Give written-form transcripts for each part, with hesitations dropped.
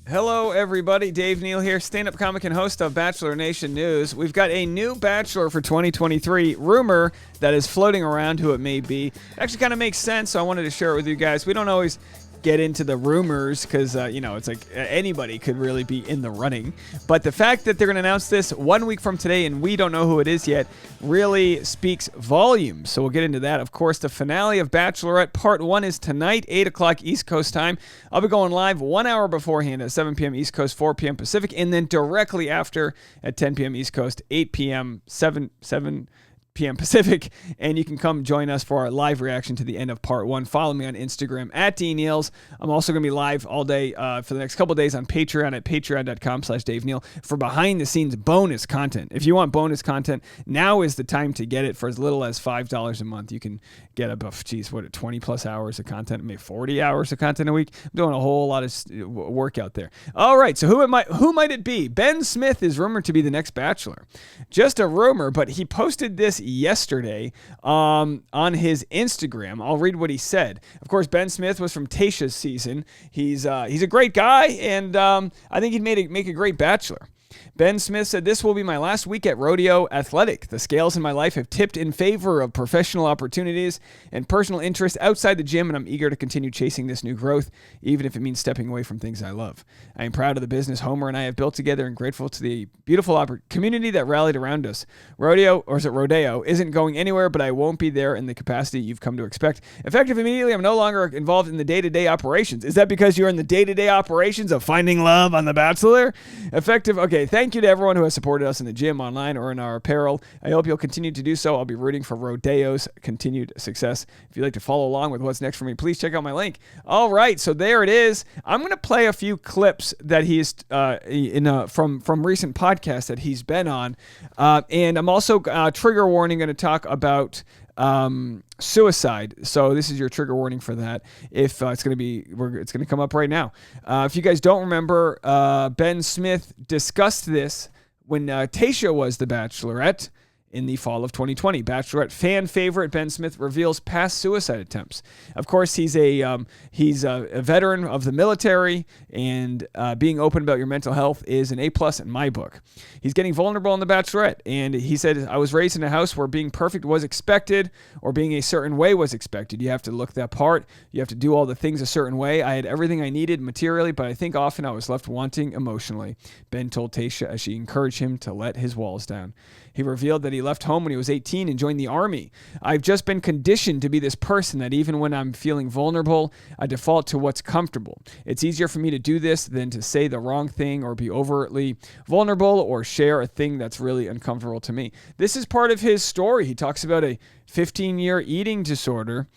Hello, everybody. Dave Neal here, stand-up comic and host of Bachelor Nation News. We've got a new Bachelor for 2023. Rumor that is floating around who it may be. Actually kind of makes sense, so I wanted to share it with you guys. We don't always get into the rumors because, it's like anybody could really be in the running. But the fact that they're going to announce this 1 week from today and we don't know who it is yet really speaks volumes. So we'll get into that. Of course, the finale of Bachelorette Part 1 is tonight, 8 o'clock East Coast time. I'll be going live 1 hour beforehand at 7 p.m. East Coast, 4 p.m. Pacific, and then directly after at 10 p.m. East Coast, 8 p.m., 7 p.m. Pacific, and you can come join us for our live reaction to the end of Part 1. Follow me on Instagram at DNeals. I'm also going to be live all day for the next couple days on Patreon at patreon.com/Dave Neal for behind-the-scenes bonus content. If you want bonus content, now is the time to get it for as little as $5 a month. You can get about, 20-plus hours of content, maybe 40 hours of content a week. I'm doing a whole lot of work out there. All right, so who might it be? Ben Smith is rumored to be the next Bachelor. Just a rumor, but he posted this yesterday on his Instagram. I'll read what he said. Of course, Ben Smith was from Tayshia's season. He's a great guy, and I think he'd make a great Bachelor. Ben Smith said, "This will be my last week at Rodeo Athletic. The scales in my life have tipped in favor of professional opportunities and personal interests outside the gym, and I'm eager to continue chasing this new growth, even if it means stepping away from things I love. I am proud of the business Homer and I have built together and grateful to the beautiful community that rallied around us. Rodeo isn't going anywhere, but I won't be there in the capacity you've come to expect. Effective immediately, I'm no longer involved in the day-to-day operations." Is that because you're in the day-to-day operations of finding love on The Bachelor? Okay, thank you to everyone who has supported us in the gym, online, or in our apparel. I hope you'll continue to do so. I'll be rooting for Rodeo's continued success. If you'd like to follow along with what's next for me, please check out my link. All right, so there it is. I'm going to play a few clips that he's from recent podcasts that he's been on, and I'm also trigger warning going to talk about suicide. So this is your trigger warning for that. If it's going to come up right now. If you guys don't remember, Ben Smith discussed this when Tayshia was the Bachelorette in the fall of 2020. Bachelorette fan favorite Ben Smith reveals past suicide attempts. Of course, he's a veteran of the military, and being open about your mental health is an A+ in my book. He's getting vulnerable on The Bachelorette, and he said, "I was raised in a house where being perfect was expected, or being a certain way was expected. You have to look that part. You have to do all the things a certain way. I had everything I needed materially, but I think often I was left wanting emotionally," Ben told Tayshia as she encouraged him to let his walls down. He revealed that he left home when he was 18 and joined the Army. "I've just been conditioned to be this person that even when I'm feeling vulnerable, I default to what's comfortable. It's easier for me to do this than to say the wrong thing or be overtly vulnerable or share a thing that's really uncomfortable to me." This is part of his story. He talks about a 15-year eating disorder.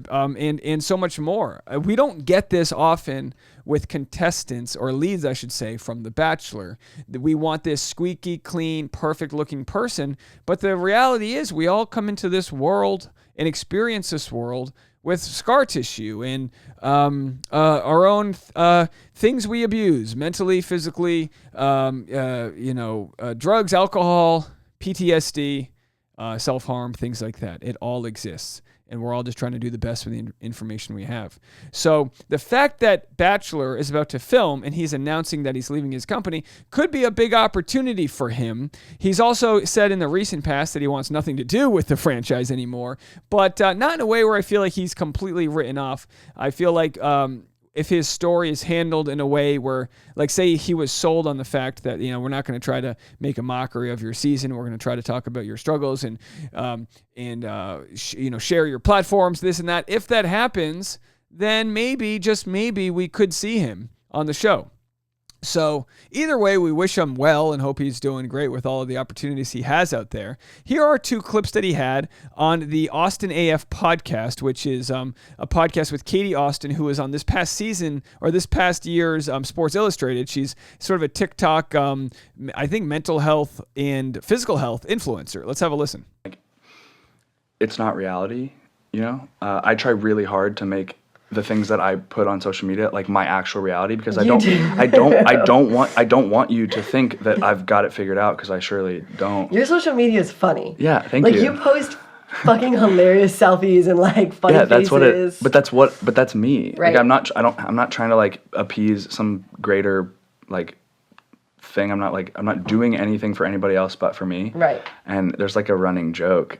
And so much more. We don't get this often with contestants, or leads, I should say, from The Bachelor. We want this squeaky clean, perfect-looking person, but the reality is we all come into this world and experience this world with scar tissue and our own things we abuse, mentally, physically, drugs, alcohol, PTSD, self-harm, things like that. It all exists, and we're all just trying to do the best with the information we have. So the fact that Bachelor is about to film and he's announcing that he's leaving his company could be a big opportunity for him. He's also said in the recent past that he wants nothing to do with the franchise anymore, but not in a way where I feel like he's completely written off. I feel like if his story is handled in a way where, like, say he was sold on the fact that, we're not going to try to make a mockery of your season. We're going to try to talk about your struggles and share your platforms, this and that. If that happens, then maybe, just maybe, we could see him on the show. So either way, we wish him well and hope he's doing great with all of the opportunities he has out there. Here are two clips that he had on the Austin AF podcast, which is a podcast with Katie Austin, who was on this past season or this past year's Sports Illustrated. She's sort of a TikTok, I think, mental health and physical health influencer. Let's have a listen. It's not reality, I try really hard to make the things that I put on social media like my actual reality, because I don't want you to think that I've got it figured out, because I surely don't. Your social media is funny. Yeah, thank you. Like, you post fucking hilarious selfies and like funny Yeah, that's faces. but that's me. Right. Like I'm not trying to like appease some greater like thing. I'm not doing anything for anybody else but for me. Right. And there's like a running joke.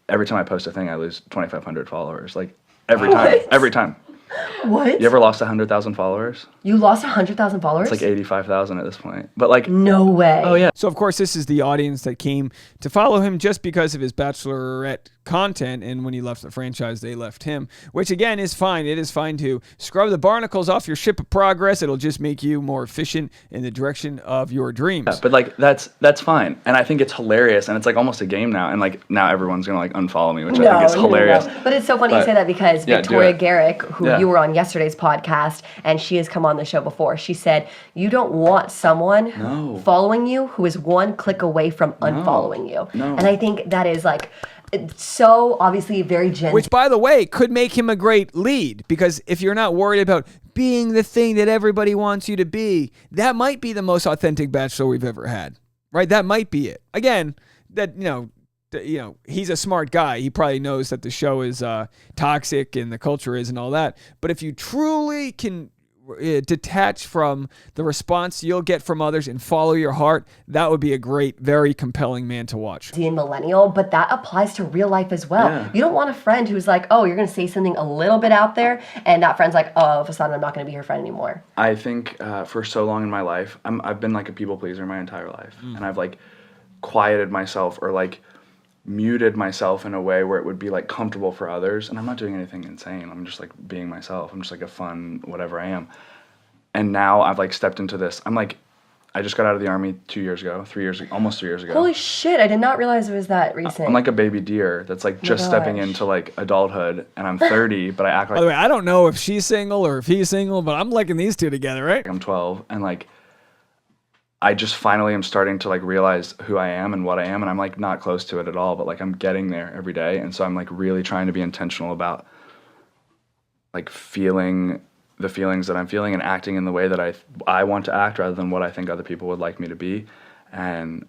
Every time I post a thing, I lose 2,500 followers. Like every time. What? You ever lost 100,000 followers? You lost 100,000 followers? It's like 85,000 at this point. But like, no way. oh yeah. So, of course, this is the audience that came to follow him just because of his Bachelorette content. And when he left the franchise, they left him, which, again, is fine. It is fine to scrub the barnacles off your ship of progress. It'll just make you more efficient in the direction of your dreams. Yeah, but like, that's fine. And I think it's hilarious. And it's like almost a game now. And like, now everyone's going to like unfollow me, which I think is hilarious. No. But it's so funny you say that because Yeah, Victoria Garrick, who Yeah. you were on yesterday's podcast, and she has come on the show before, she said, you don't want someone following you who is one click away from unfollowing you. No. And I think that is like, it's so obviously very Which, by the way, could make him a great lead, because if you're not worried about being the thing that everybody wants you to be, that might be the most authentic Bachelor we've ever had, right? That might be it. Again, that, he's a smart guy. He probably knows that the show is toxic and the culture is and all that. But if you truly can detach from the response you'll get from others and follow your heart, that would be a great, very compelling man to watch. and millennial, but that applies to real life as well. Yeah. You don't want a friend who's like, oh, you're going to say something a little bit out there, and that friend's like, oh, all of a sudden I'm not going to be your friend anymore. I think for so long in my life, I've been like a people pleaser my entire life. And I've like quieted myself or like muted myself in a way where it would be like comfortable for others. And I'm not doing anything insane. I'm just like being myself. I'm just like a fun whatever I am. And now I've like stepped into this. I just got out of the army 2 years ago, almost 3 years ago. Holy shit, I did not realize it was that recent. I'm like a baby deer that's like just stepping into like adulthood, and I'm 30, but I act By the like way, I don't know if she's single or if he's single, but I'm liking these two together, right? I'm 12, and like I just finally am starting to like realize who I am and what I am, and I'm like not close to it at all, but like I'm getting there every day. And so I'm like really trying to be intentional about like feeling the feelings that I'm feeling and acting in the way that I want to act rather than what I think other people would like me to be. And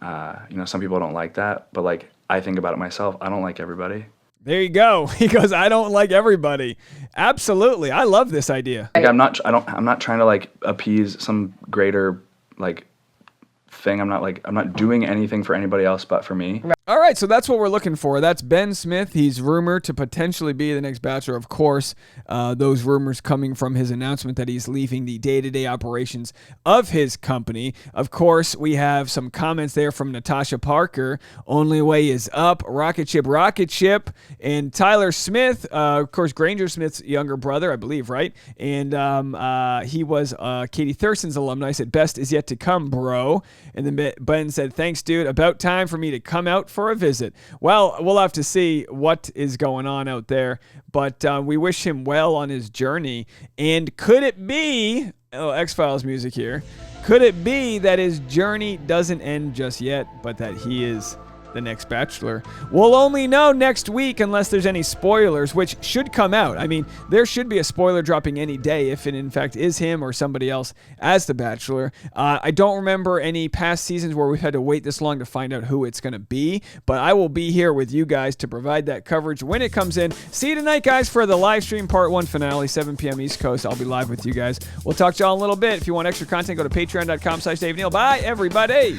some people don't like that, but like I think about it myself. I don't like everybody. There you go. He goes, I don't like everybody. Absolutely. I love this idea. Like I'm not trying to like appease some greater like thing. I'm not doing anything for anybody else but for me. All right, so that's what we're looking for. That's Ben Smith. He's rumored to potentially be the next Bachelor. Of course, those rumors coming from his announcement that he's leaving the day-to-day operations of his company. Of course, we have some comments there from Natasha Parker. Only way is up. Rocket ship. And Tyler Smith, of course, Granger Smith's younger brother, I believe, right? And he was Katie Thurston's alumni. Said, best is yet to come, bro. And then Ben said, thanks, dude. About time for me to come out for a visit. Well, we'll have to see what is going on out there, but we wish him well on his journey. And could it be, X-Files music here, could it be that his journey doesn't end just yet, but that he is the next Bachelor? We'll only know next week unless there's any spoilers, which should come out. I mean, there should be a spoiler dropping any day if it in fact is him or somebody else as the Bachelor. I don't remember any past seasons where we've had to wait this long to find out who it's going to be, but I will be here with you guys to provide that coverage when it comes in. See you tonight, guys, for the live stream part 1 finale, 7 p.m. East Coast. I'll be live with you guys. We'll talk to y'all in a little bit. If you want extra content, go to patreon.com/Dave Neal. Bye, everybody.